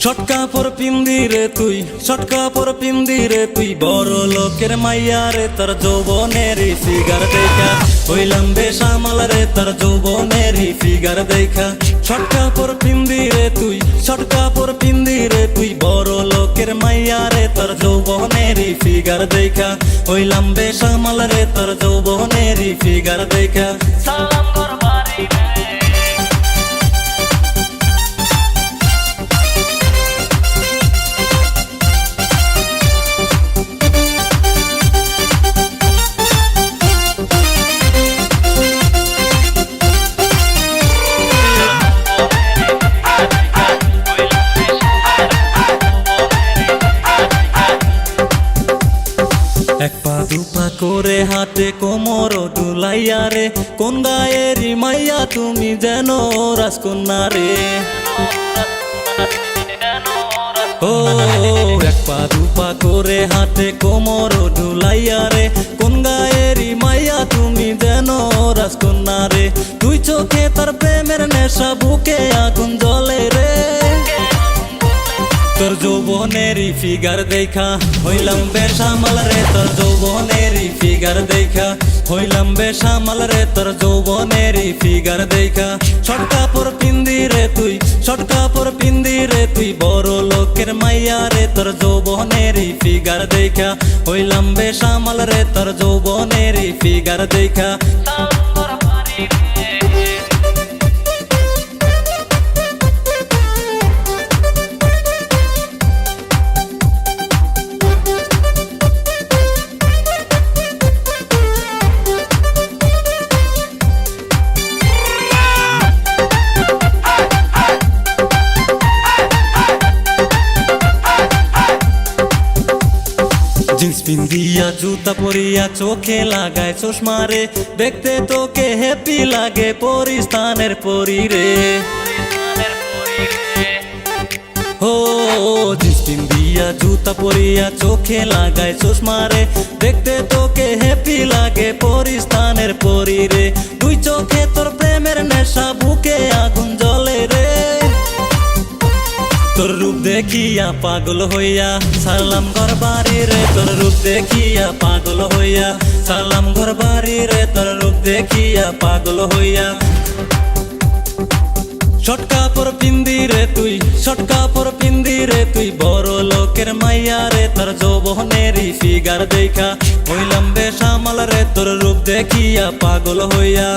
ছটকাপড় পিন্দি রে তুই, ছটকাপড় পিন্দি রে তুই, বড় লোকের মাইয়া রে তোর যৌবনের ফিগার দেখা হইলাম বেসামাল রে তোর যৌবনের ফিগার দেখা। ছটকাপড় পিন্দি রে তুই, ছটকাপড় পিন্দি রে তুই, বড় লোকের মাইয়া রে তোর যৌবনের ফিগার দেখা হইলাম বেসামাল রে তোর যৌবনের ফিগার দেখা। সালাম করবারি রে এক পা দুপা করে হাতে কোমর দুলাইয়া রে, কোন গায়েরই মাইয়া তুমি যেন রাজকন্যা রে। ও এক পা দুপা করে হাতে কোমর দুলাইয়া রে, কোন গায়েরই মাইয়া তুমি যেন রাজকন্যা রে। তুই চোখে তার প্রেমের নেশা, বুকে আগুন জ্বলে রে। তোর যৌবনের ফিগার দেখা হইলাম বেসামাল রে তোর যৌবনের ফিগার দেখা হইলাম বেসামাল রে তোর যৌবনের ফিগার দেখা। ছটকাপড় পিন্দি রে তুই, ছটকাপড় পিন্দি রে তুই, বড় লোকের মাইয়া রে তোর যৌবনের ফিগার দেখা হইলাম বেসামাল রে তোর যৌবনের ফিগার দেখা। জিন্স পিন্দিয়া জুতা পরিয়া চোখে লাগায় চশমা রে, দেখতে তোকে হ্যাপি লাগে পরিস্তানের পরি রে। ও জিন্স পিন্দিয়া জুতা পরিয়া চোখে লাগায় চশমা রে, দেখতে তোকে হ্যাপি লাগে পরিস্তানের পরি রে। দুই চোখে তোর প্রেমের নেশা, বুকে আগুন জ্বলে রে। তোর রূপ দেখিয়া পাগল হইয়া সালাম ঘরবাড়ি রে, তোর রূপ দেখিয়া পাগল হইয়া সালাম ঘরবাড়ি রে, তোর রূপ দেখিয়া পাগল হইয়া। ছটকাপড় পিন্দি রে তুই, ছটকাপড় পিন্দি রে তুই, বড় লোকের মাইয়া রে তোর যৌবনের ফিগার দেখা হইলাম বেসামাল রে তোর রূপ দেখিয়া পাগল হইয়া।